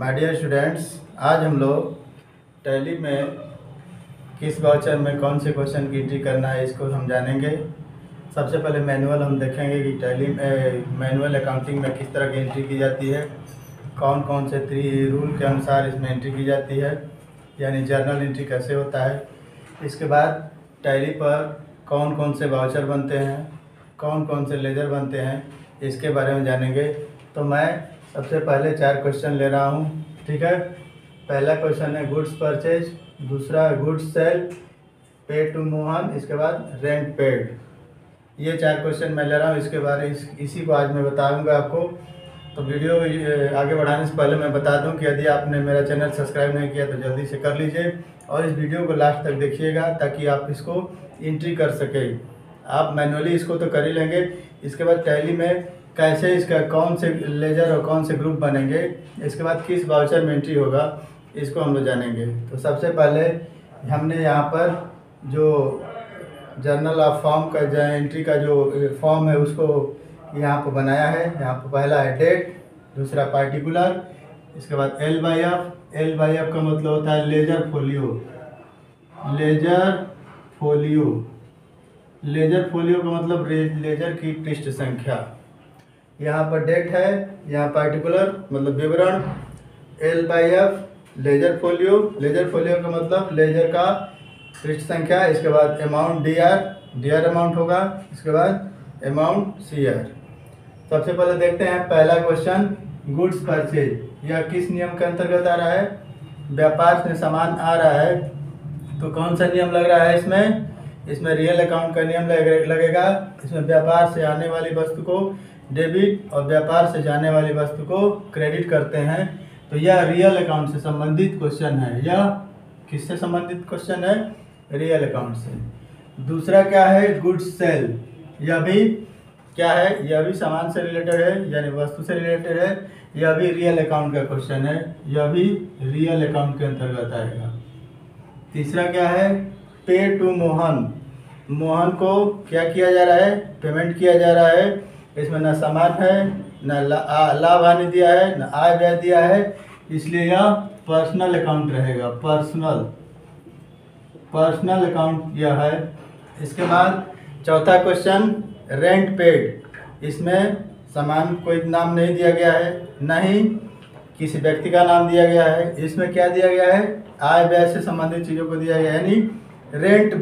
My dear students, आज हम लोग टैली में किस वाउचर में कौन से क्वेश्चन की एंट्री करना है इसको हम जानेंगे। सबसे पहले मैनुअल हम देखेंगे कि टैली में मैनुअल अकाउंटिंग में किस तरह की एंट्री की जाती है, कौन कौन से रूल के अनुसार इसमें एंट्री की जाती है, यानी जर्नल एंट्री कैसे होता है। इसके बाद टैली पर कौन कौन से वाउचर बनते हैं, कौन कौन से लेजर बनते हैं, इसके बारे में जानेंगे। तो मैं सबसे पहले 4 क्वेश्चन ले रहा हूँ, ठीक है। पहला क्वेश्चन है गुड्स परचेज, दूसरा गुड्स सेल, पे टू मोहन, इसके बाद रेंट पेड। ये 4 क्वेश्चन मैं ले रहा हूँ, इसके बारे इसी को आज मैं बताऊँगा आपको। तो वीडियो आगे बढ़ाने से पहले मैं बता दूं कि यदि आपने मेरा चैनल सब्सक्राइब नहीं किया तो जल्दी से कर लीजिए और इस वीडियो को लास्ट तक देखिएगा ताकि आप इसको एंट्री कर सकें। आप मैनुअली इसको तो कर ही लेंगे, इसके बाद टैली में कैसे इसका कौन से लेजर और कौन से ग्रुप बनेंगे, इसके बाद किस वाउचर में एंट्री होगा, इसको हम लोग जानेंगे। तो सबसे पहले हमने यहाँ पर जो जर्नल ऑफ फॉर्म का जो एंट्री का जो फॉर्म है उसको यहाँ पर बनाया है। यहाँ पर पहला है डेट, दूसरा पार्टिकुलर, इसके बाद एल बाई एफ का मतलब होता है लेजर फोलियो। लेजर फोलियो का मतलब लेजर की पृष्ठ संख्या। यहाँ पर डेट है, यहाँ पार्टिकुलर मतलब विवरण, L by F ledger folio का मतलब लेजर का पृष्ठ संख्या। इसके बाद अमाउंट डी आर अमाउंट होगा, इसके बाद अमाउंट सी आर। सबसे पहले देखते हैं पहला क्वेश्चन, गुड्स परचेज। यह किस नियम के अंतर्गत आ रहा है? व्यापार में सामान आ रहा है तो कौन सा नियम लग रहा है इसमें रियल अकाउंट का नियम लगेगा। इसमें व्यापार से आने वाली वस्तु को डेबिट और व्यापार से जाने वाली वस्तु को क्रेडिट करते हैं। तो यह रियल अकाउंट से संबंधित क्वेश्चन है। यह किससे संबंधित क्वेश्चन है? रियल अकाउंट से। दूसरा क्या है? Goods sale. यह भी क्या है? यह भी सामान से रिलेटेड है, यानी वस्तु से रिलेटेड है। यह भी रियल अकाउंट का क्वेश्चन है, यह भी रियल अकाउंट के अंतर्गत आएगा। तीसरा क्या है? पे टू मोहन को क्या किया जा रहा है? पेमेंट किया जा रहा है। इसमें न सामान है, न लाभ हानि दिया है, न आय व्यय दिया है, इसलिए यह पर्सनल अकाउंट रहेगा। पर्सनल अकाउंट यह है। इसके बाद चौथा क्वेश्चन, रेंट पेड। इसमें सामान कोई नाम नहीं दिया गया है, न ही किसी व्यक्ति का नाम दिया गया है। इसमें क्या दिया गया है? आय व्यय से संबंधित चीज़ों को दिया गया है, यानी रेंट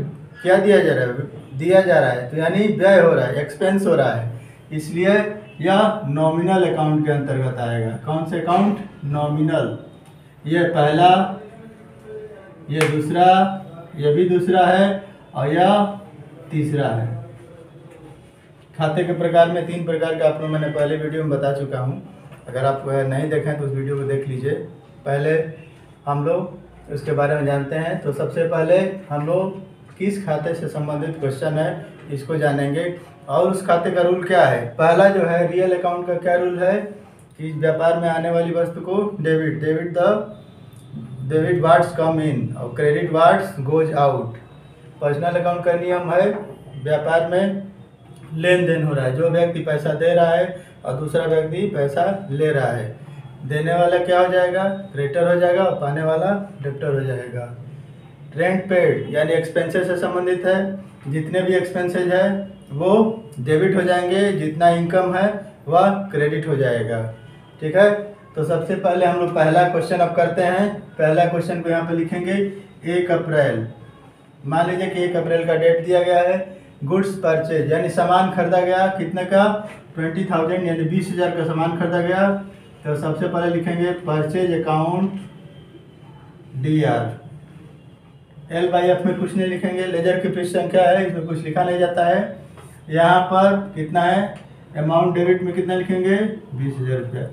क्या दिया जा रहा है तो यानी व्यय हो रहा है, एक्सपेंस हो रहा है, इसलिए यह नॉमिनल अकाउंट के अंतर्गत आएगा। कौन से अकाउंट? नॉमिनल। ये पहला, ये दूसरा, ये भी दूसरा है और यह तीसरा है। खाते के प्रकार में 3 प्रकार का आपको मैंने पहले वीडियो में बता चुका हूँ। अगर आप नहीं देखें तो उस वीडियो को देख लीजिए। पहले हम लोग उसके बारे में जानते हैं। तो सबसे पहले हम लोग किस खाते से संबंधित क्वेश्चन है इसको जानेंगे और उस खाते का रूल क्या है। पहला जो है रियल अकाउंट का क्या रूल है कि व्यापार में आने वाली वस्तु को डेबिट वार्ड्स कम इन और credit wards goes out. Personal account का नियम है, व्यापार में लेन देन हो रहा है, जो व्यक्ति पैसा दे रहा है और दूसरा व्यक्ति पैसा ले रहा है, देने वाला क्या हो जाएगा? क्रेडिटर हो जाएगा और पाने वाला डेबिटर हो जाएगा। रेंट पेड यानी एक्सपेंसेस से संबंधित है, जितने भी एक्सपेंसेज है वो डेबिट हो जाएंगे, जितना इनकम है वह क्रेडिट हो जाएगा, ठीक है। तो सबसे पहले हम लोग पहला क्वेश्चन अब करते हैं। पहला क्वेश्चन को यहाँ पे लिखेंगे 1 अप्रैल। मान लीजिए कि 1 अप्रैल का डेट दिया गया है। गुड्स परचेज यानी सामान खरीदा गया, कितने का? 20,000 यानी 20,000 का सामान खरीदा गया। तो सबसे पहले लिखेंगे purchase account D R. L by F में कुछ नहीं लिखेंगे, लेजर की पृष्ठ संख्या है, इसमें कुछ लिखा नहीं जाता है। यहाँ पर कितना है? अमाउंट डेबिट में कितना लिखेंगे? 20,000 रुपया,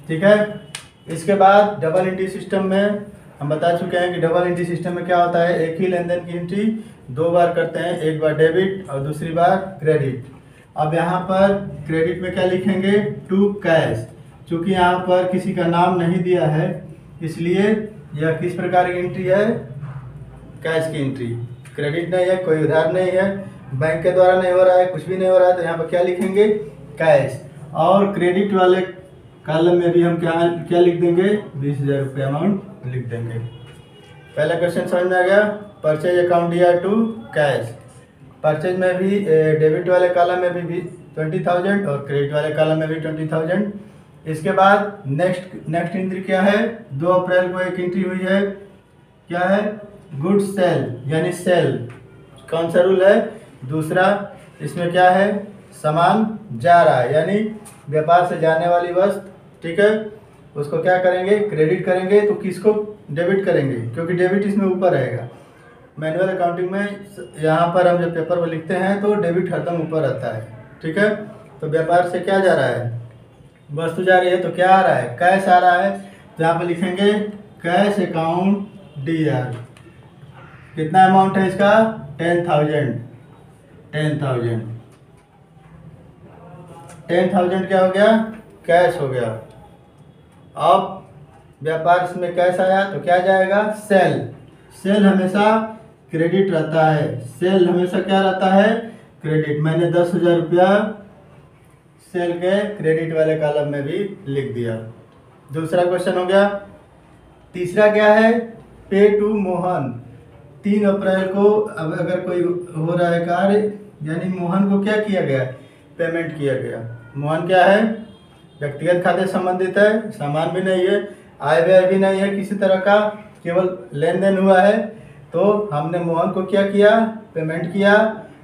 ठीक है। इसके बाद डबल एंट्री सिस्टम में हम बता चुके हैं कि डबल एंट्री सिस्टम में क्या होता है, एक ही लेन देन की एंट्री 2 बार करते हैं, एक बार डेबिट और दूसरी बार क्रेडिट। अब यहाँ पर क्रेडिट में क्या लिखेंगे? To cash. चूँकि यहाँ पर किसी का नाम नहीं दिया है इसलिए यह किस प्रकार की एंट्री है? कैश की एंट्री। क्रेडिट नहीं है, कोई उधार नहीं है, बैंक के द्वारा नहीं हो रहा है, कुछ भी नहीं हो रहा है, तो यहाँ पर क्या लिखेंगे? कैश। और क्रेडिट वाले कॉलम में भी हम क्या क्या लिख देंगे, 20,000 रुपये अमाउंट लिख देंगे। पहला क्वेश्चन समझ में आ गया। परचेज अकाउंट दिया टू कैश। परचेज में भी डेबिट वाले कॉलम में भी 20,000 और क्रेडिट वाले कॉलम में भी 20,000। इसके बाद नेक्स्ट एंट्री क्या है, 2 अप्रैल को एक एंट्री हुई है, क्या है, गुड सेल यानी सेल। कौन सा रूल है, दूसरा। इसमें क्या है, सामान जा रहा है यानी व्यापार से जाने वाली वस्तु, ठीक है, उसको क्या करेंगे, क्रेडिट करेंगे। तो किसको डेबिट करेंगे, क्योंकि डेबिट इसमें ऊपर रहेगा। मैनुअल अकाउंटिंग में यहाँ पर हम जब पेपर में लिखते हैं तो डेबिट हरदम ऊपर रहता है, ठीक है। तो व्यापार से क्या जा रहा है, वस्तु जा रही है, तो क्या आ रहा है, कैश आ रहा है। तो यहाँ पर लिखेंगे कैश अकाउंट DR। कितना अमाउंट है इसका, 10,000। 10,000 क्या हो गया, कैश हो गया। अब व्यापार में कैश आया तो क्या जाएगा, सेल। सेल हमेशा क्रेडिट रहता है, सेल हमेशा क्या रहता है, क्रेडिट। मैंने 10,000 रुपया सेल के क्रेडिट वाले कॉलम में भी लिख दिया। दूसरा क्वेश्चन हो गया। तीसरा क्या है, पे टू मोहन। 3 अप्रैल को अब अगर कोई हो रहा है कार्य, यानी मोहन को क्या किया गया, पेमेंट किया गया। मोहन क्या है, व्यक्तिगत खाते से संबंधित है, सामान भी नहीं है, आय व्यय भी नहीं है किसी तरह का, केवल लेन देन हुआ है। तो हमने मोहन को क्या किया, पेमेंट किया।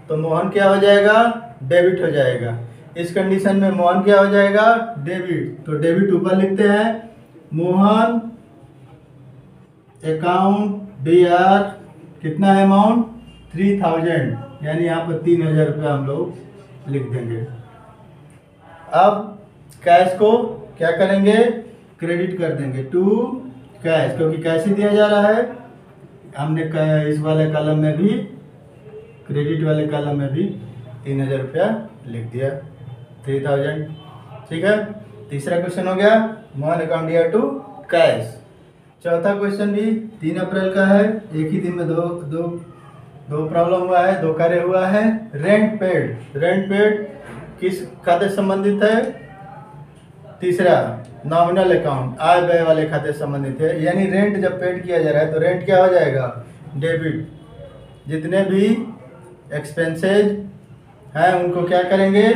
तो मोहन क्या हो जाएगा, डेबिट हो जाएगा। इस कंडीशन में मोहन क्या हो जाएगा, डेबिट। तो डेबिट ऊपर लिखते हैं, मोहन अकाउंट DR। कितना है अमाउंट, 3,000, यानी यहाँ पर 3,000 रुपया हम लोग लिख देंगे। अब कैश को क्या करेंगे, क्रेडिट कर देंगे टू कैश, क्योंकि कैश ही दिया जा रहा है। हमने इस वाले कॉलम में भी, क्रेडिट वाले कॉलम में भी 3,000 रुपया लिख दिया, 3,000, ठीक है। तीसरा क्वेश्चन हो गया, Mohan account DR to cash. चौथा क्वेश्चन भी 3 अप्रैल का है। एक ही दिन में दो प्रॉब्लम हुआ है, 2 कार्य हुआ है। रेंट पेड किस खाते से संबंधित है, तीसरा नॉमिनल अकाउंट, आय व्यय वाले खाते से संबंधित है। यानी रेंट जब पेड किया जा रहा है तो रेंट क्या हो जाएगा, डेबिट। जितने भी एक्सपेंसेज हैं उनको क्या करेंगे,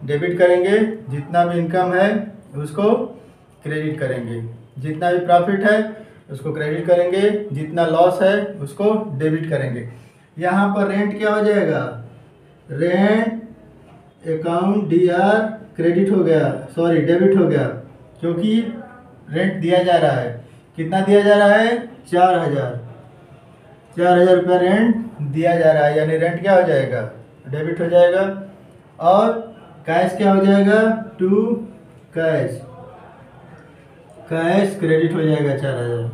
डेबिट करेंगे। जितना भी इनकम है उसको क्रेडिट करेंगे, जितना भी प्रॉफिट है उसको क्रेडिट करेंगे, जितना लॉस है उसको डेबिट करेंगे। यहाँ पर रेंट क्या हो जाएगा, रेंट अकाउंट DR क्रेडिट हो गया, सॉरी डेबिट हो गया, क्योंकि रेंट दिया जा रहा है। कितना दिया जा रहा है, 4,000 रुपया रेंट दिया जा रहा है, यानी रेंट क्या हो जाएगा, डेबिट हो जाएगा। और कैश क्या हो जाएगा, टू कैश क्रेडिट हो जाएगा 4,000।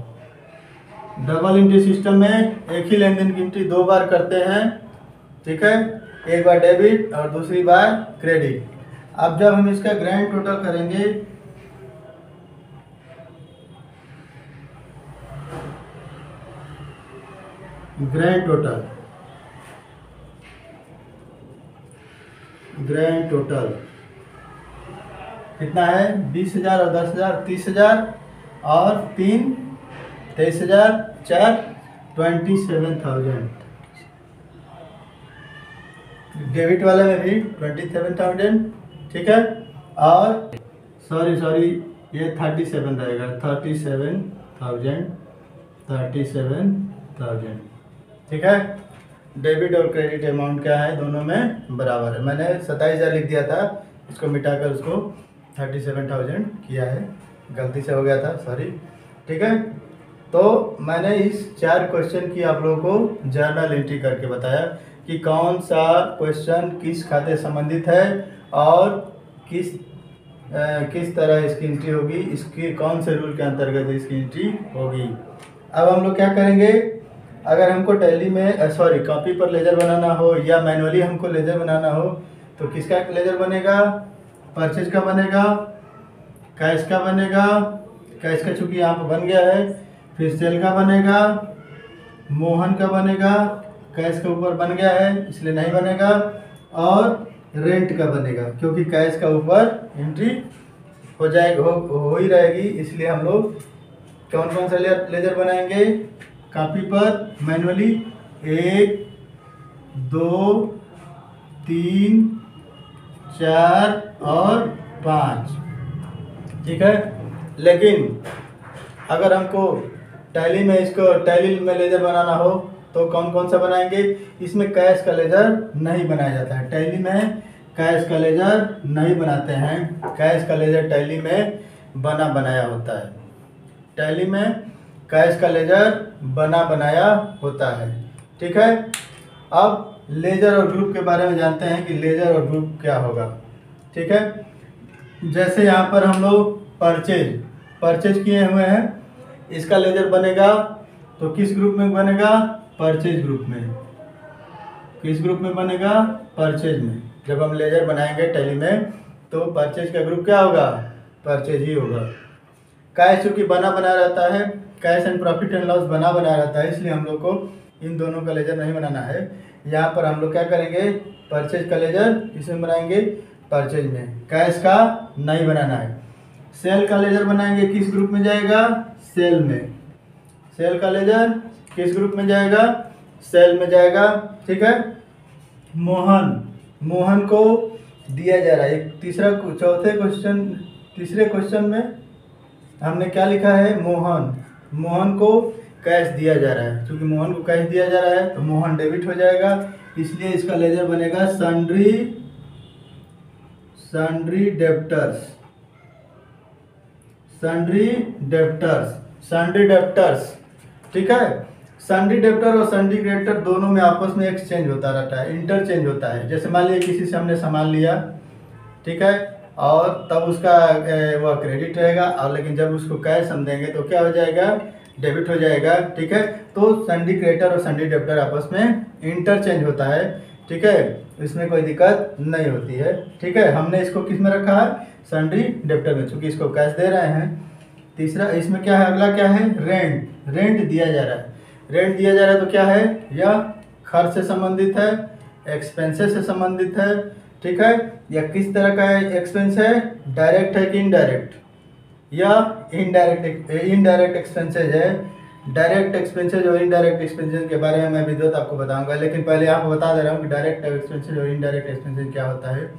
डबल एंट्री सिस्टम में एक ही लेन देन की एंट्री 2 बार करते हैं, ठीक है, एक बार डेबिट और दूसरी बार क्रेडिट। अब जब हम इसका ग्रैंड टोटल करेंगे, ग्रैंड टोटल कितना है, 20,000 और 10,000 30,000 और 3 23,000 4 27,000। डेबिट वाले में भी 27,000, ठीक है। और सॉरी ये 37 रहेगा, 37,000, ठीक है। डेबिट और क्रेडिट अमाउंट क्या है, दोनों में बराबर है। मैंने 27,000 लिख दिया था, इसको मिटाकर उसको 37,000 किया है, गलती से हो गया था, सॉरी, ठीक है। तो मैंने इस 4 क्वेश्चन की आप लोगों को जर्नल एंट्री करके बताया कि कौन सा क्वेश्चन किस खाते से संबंधित है और किस तरह इसकी एंट्री होगी, इसकी कौन से रूल के अंतर्गत इसकी एंट्री होगी। अब हम लोग क्या करेंगे, अगर हमको टैली में कॉपी पर लेजर बनाना हो या मैनुअली हमको लेजर बनाना हो तो किसका लेजर बनेगा, परचेज का बनेगा, कैश का बनेगा, कैश का चूँकि यहाँ पर बन गया है, फिर सेल का बनेगा, मोहन का बनेगा, कैश के ऊपर बन गया है इसलिए नहीं बनेगा, और रेंट का बनेगा क्योंकि कैश का ऊपर एंट्री हो जाएगा, हो ही रहेगी। इसलिए हम लोग कौन कौन सा लेजर बनाएंगे कॉपी पर मैनुअली, 1 2 3 4 और 5, ठीक है। लेकिन अगर हमको टैली में इसको टैली में लेजर बनाना हो तो कौन कौन सा बनाएंगे? इसमें कैश का लेजर नहीं बनाया जाता है, टैली में कैश का लेजर नहीं बनाते हैं। कैश का लेजर टैली में बना बनाया होता है, टैली में कैश का लेजर बना बनाया होता है, ठीक है। अब लेजर और ग्रुप के बारे में जानते हैं कि लेजर और ग्रुप क्या होगा, ठीक है। जैसे यहाँ पर हम लोग परचेज किए हुए हैं, इसका लेजर बनेगा तो किस ग्रुप में बनेगा? परचेज ग्रुप में। किस ग्रुप में बनेगा? परचेज में। जब हम लेजर बनाएंगे टैली में तो परचेज का ग्रुप क्या होगा? परचेज ही होगा। कैश चूँकि बना बना रहता है, cash and profit and loss बना बना रहता है, इसलिए हम लोग को इन दोनों का लेजर नहीं बनाना है। यहाँ पर हम लोग क्या करेंगे? परचेज का लेजर इसमें बनाएंगे, परचेज में। कैश का नहीं बनाना है। सेल का लेजर बनाएंगे, किस ग्रुप में जाएगा? सेल में। सेल का लेजर किस ग्रुप में जाएगा? सेल में जाएगा, ठीक है। मोहन को दिया जा रहा है, तीसरे क्वेश्चन में हमने क्या लिखा है? मोहन को कैश दिया जा रहा है। क्योंकि मोहन को कैश दिया जा रहा है तो मोहन डेबिट हो जाएगा, इसलिए इसका लेजर बनेगा सन्ड्री डेप्टर्स, ठीक है। सन्ड्री डेप्टर और सन्ड्री क्रेडिटर दोनों में आपस में एक्सचेंज होता रहता है, इंटरचेंज होता है। जैसे मान लीजिए किसी से हमने सामान लिया, ठीक है, और तब उसका वह क्रेडिट रहेगा, और लेकिन जब उसको कैश हम देंगे तो क्या हो जाएगा? डेबिट हो जाएगा, ठीक है। तो सन्ड्री क्रेडिटर और सन्ड्री डेप्टर आपस में इंटरचेंज होता है, ठीक है। इसमें कोई दिक्कत नहीं होती है, ठीक है। हमने इसको किस में रखा है? सन्ड्री डेप्टर में, चूँकि इसको कैश दे रहे हैं। तीसरा इसमें क्या है? अगला क्या है? रेंट दिया जा रहा है। रेंट दिया जा रहा है तो क्या है? यह खर्च से संबंधित है, एक्सपेंसेस से संबंधित है, ठीक है। या किस तरह का एक्सपेंस है? डायरेक्ट है कि इनडायरेक्ट? या इनडायरेक्ट एक्सपेंसेज है। डायरेक्ट एक्सपेंसेज और इनडायरेक्ट एक्सपेंसेज के बारे में मैं विधिवत आपको बताऊंगा, लेकिन पहले आपको बता दे रहा हूँ कि डायरेक्ट एक्सपेंसेज और इनडायरेक्ट एक्सपेंसेज क्या होता है।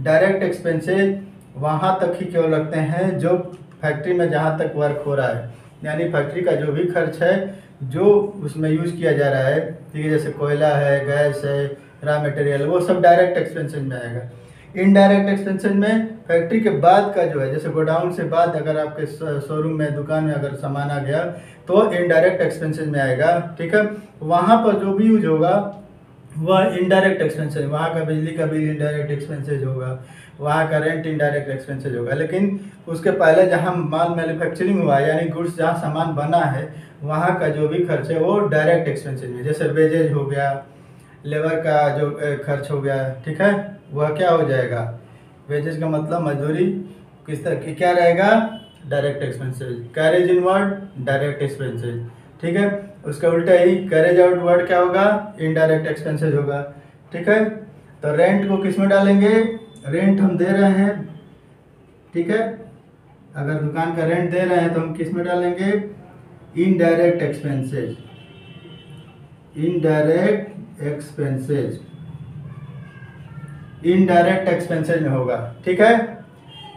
डायरेक्ट एक्सपेंसेज वहाँ तक ही केवल रखते हैं जो फैक्ट्री में जहाँ तक वर्क हो रहा है, यानी फैक्ट्री का जो भी खर्च है जो उसमें यूज़ किया जा रहा है, ठीक है, जैसे कोयला है, गैस है, रॉ मटेरियल, वो सब डायरेक्ट एक्सपेंसेज में आएगा। इनडायरेक्ट एक्सपेंसेज में फैक्ट्री के बाद का जो है, जैसे गोडाउन से बाद अगर आपके शोरूम में, दुकान में अगर सामान आ गया तो इनडायरेक्ट एक्सपेंसेज में आएगा, ठीक है। वहाँ पर जो भी यूज होगा वह इनडायरेक्ट एक्सपेंसेज, वहाँ का बिजली का बिल इनडायरेक्ट एक्सपेंसेज होगा, वहाँ का रेंट इनडायरेक्ट एक्सपेंसेज होगा। लेकिन उसके पहले जहाँ माल मैन्युफैक्चरिंग हुआ है, यानी गुड्स जहाँ सामान बना है, वहाँ का जो भी खर्च है वो डायरेक्ट एक्सपेंसेज में, जैसे वेजेज हो गया, लेबर का जो खर्च हो गया, ठीक है, वह क्या हो जाएगा? वेजेज का मतलब मजदूरी, किस तरह की क्या रहेगा? Direct expenses. Carriage inward direct expenses, ठीक है। उसका उल्टा ही कैरेज आउटवर्ड क्या होगा? इनडायरेक्ट एक्सपेंसेज होगा, ठीक है। तो रेंट को किस में डालेंगे? रेंट हम दे रहे हैं, ठीक है, अगर दुकान का रेंट दे रहे हैं तो हम किस में डालेंगे? इनडायरेक्ट एक्सपेंसेज, इनडायरेक्ट एक्सपेंसेज में होगा, ठीक है।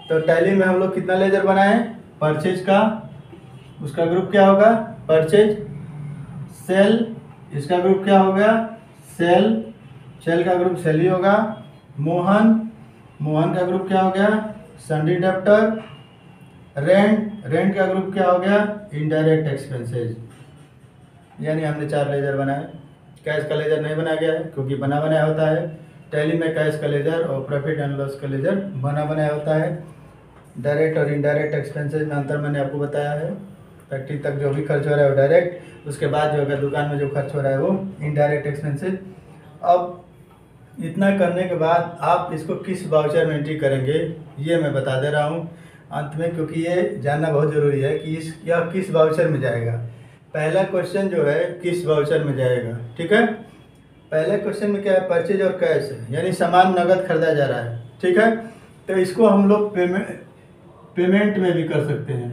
तो टैली में हम लोग कितना लेजर बनाए? परचेज का, उसका ग्रुप क्या होगा? परचेज। सेल, इसका ग्रुप क्या हो गया? सेल का ग्रुप सेल ही होगा। मोहन का ग्रुप क्या हो गया? Sundry debtor. रेंट का ग्रुप क्या हो गया? Indirect expenses. यानी हमने 4 लेजर बनाए। कैश का लेजर नहीं बनाया गया है क्योंकि बना बनाया होता है। टैली में कैश का लेजर और प्रॉफिट एंड लॉस का लेजर बना बनाया होता है। डायरेक्ट और इनडायरेक्ट एक्सपेंसेज में अंतर मैंने आपको बताया है। फैक्ट्री तक जो भी खर्च हो रहा है वो डायरेक्ट, उसके बाद जो अगर दुकान में जो खर्च हो रहा है वो इनडायरेक्ट एक्सपेंसेज। अब इतना करने के बाद आप इसको किस वाउचर में एंट्री करेंगे ये मैं बता दे रहा हूँ अंत में, क्योंकि ये जानना बहुत ज़रूरी है कि यह किस वाउचर में जाएगा। पहला क्वेश्चन जो है किस वाउचर में जाएगा, ठीक है। पहले क्वेश्चन में क्या है? परचेज और कैश है, यानी सामान नगद खरीदा जा रहा है, ठीक है। तो इसको हम लोग पेमेंट पेमेंट में भी कर सकते हैं।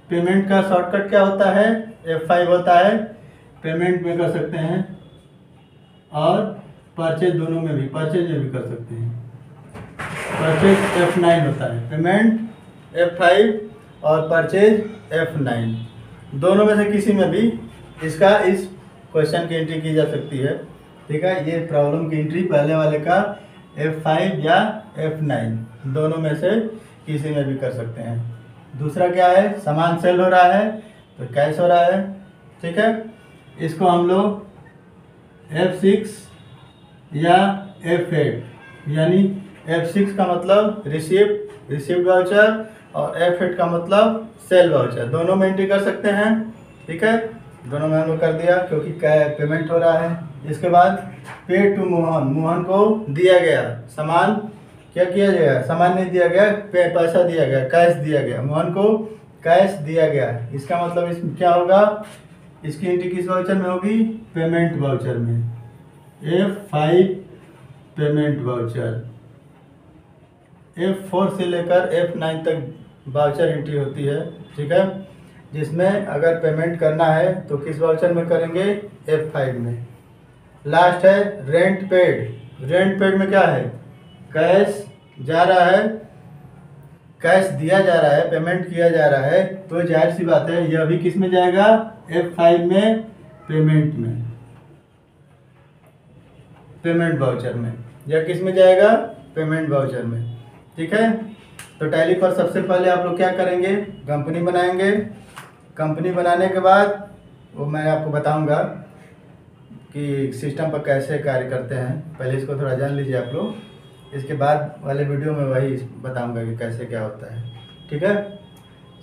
पेमेंट का शॉर्टकट क्या होता है? F5 होता है। पेमेंट में कर सकते हैं और परचेज दोनों में भी, परचेज में भी कर सकते हैं। परचेज F9 होता है, पेमेंट F5 और परचेज F9, दोनों में से किसी में भी इस क्वेश्चन की एंट्री की जा सकती है। ठीक है, ये प्रॉब्लम की एंट्री पहले वाले का F5 या F9 दोनों में से किसी में भी कर सकते हैं। दूसरा क्या है? सामान सेल हो रहा है तो कैश हो रहा है। ठीक है, इसको हम लोग F6 या F8, यानी F6 का मतलब रिसिप्ट वाउचर और F8 का मतलब सेल वाउचर, दोनों में एंट्री कर सकते हैं। ठीक है, दोनों में हम लोग कर दिया क्योंकि पेमेंट हो रहा है। इसके बाद पे टू मोहन को दिया गया सामान, क्या किया जाएगा? सामान नहीं दिया गया, पैसा दिया गया, कैश दिया गया, मोहन को कैश दिया गया। इसका मतलब इसमें क्या होगा? इसकी एंट्री किस वाउचर में होगी? पेमेंट वाउचर में, F5 पेमेंट वाउचर। F4 से लेकर F9 तक वाउचर एंट्री होती है। ठीक है, जिसमें अगर पेमेंट करना है तो किस वाउचर में करेंगे? F5 में। लास्ट है रेंट पेड। रेंट पेड में क्या है? कैश जा रहा है, कैश दिया जा रहा है, पेमेंट किया जा रहा है, तो जाहिर सी बात है यह भी किस में जाएगा? F5 में, पेमेंट वाउचर में। यह किस में जाएगा? पेमेंट वाउचर में। ठीक है, तो टैली पर सबसे पहले आप लोग क्या करेंगे? कंपनी बनाएंगे। कंपनी बनाने के बाद वो मैं आपको बताऊंगा कि सिस्टम पर कैसे कार्य करते हैं। पहले इसको थोड़ा जान लीजिए आप लोग, इसके बाद वाले वीडियो में वही बताऊंगा कि कैसे क्या होता है। ठीक है,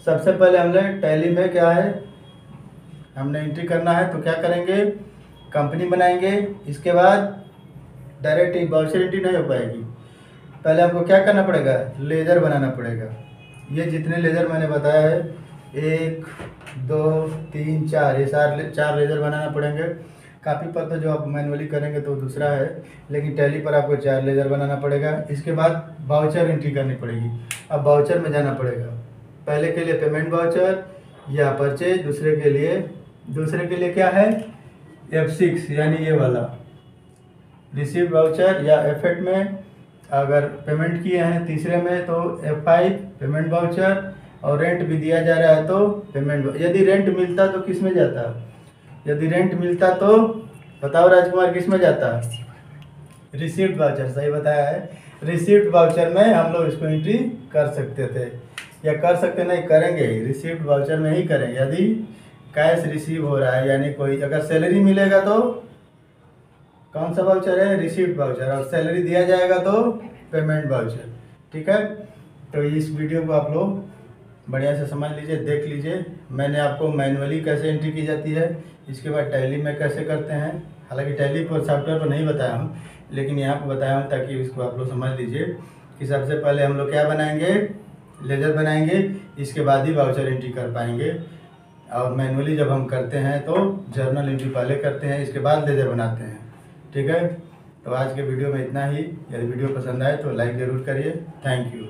सबसे पहले हमने टैली में क्या है, हमने एंट्री करना है तो क्या करेंगे? कंपनी बनाएंगे। इसके बाद डायरेक्ट वाउचर एंट्री नहीं हो पाएगी, पहले आपको क्या करना पड़ेगा? लेजर बनाना पड़ेगा। ये जितने लेजर मैंने बताया है, 1 2 3 4, ये 4 लेजर बनाना पड़ेंगे। कापी पर तो जो आप मैनुअली करेंगे तो दूसरा है, लेकिन टैली पर आपको 4 लेजर बनाना पड़ेगा। इसके बाद वाउचर एंट्री करनी पड़ेगी। अब वाउचर में जाना पड़ेगा, पहले के लिए पेमेंट वाउचर या परचेज, दूसरे के लिए क्या है? F6 यानी ये वाला रिसीव्ड वाउचर, या F8 में अगर पेमेंट किए हैं तीसरे में तो F5 पेमेंट वाउचर, और रेंट भी दिया जा रहा है तो पेमेंट। यदि रेंट मिलता तो किस में जाता? यदि रेंट मिलता तो बताओ राजकुमार, किस में जाता? रिसीव्ड वाउचर, सही बताया है। रिसीव्ड वाउचर में हम लोग इसको एंट्री कर सकते थे, या कर सकते नहीं, करेंगे, रिसीव्ड वाउचर में ही करेंगे। यदि कैश रिसीव हो रहा है, यानी कोई अगर सैलरी मिलेगा तो कौन सा वाउचर है? रिसीव्ड वाउचर, और सैलरी दिया जाएगा तो पेमेंट वाउचर। ठीक है, तो इस वीडियो को आप लोग बढ़िया से समझ लीजिए, देख लीजिए। मैंने आपको मैनुअली कैसे एंट्री की जाती है, इसके बाद टैली में कैसे करते हैं। हालांकि टैली पर सॉफ्टवेयर पर नहीं बताया हूँ, लेकिन यहाँ पर बताया हूँ ताकि इसको आप लोग समझ लीजिए कि सबसे पहले हम लोग क्या बनाएंगे? लेजर बनाएंगे, इसके बाद ही वाउचर एंट्री कर पाएंगे। और मैनुअली जब हम करते हैं तो जर्नल एंट्री पहले करते हैं, इसके बाद लेजर बनाते हैं। ठीक है, तो आज के वीडियो में इतना ही। यदि वीडियो पसंद आए तो लाइक ज़रूर करिए। Thank you.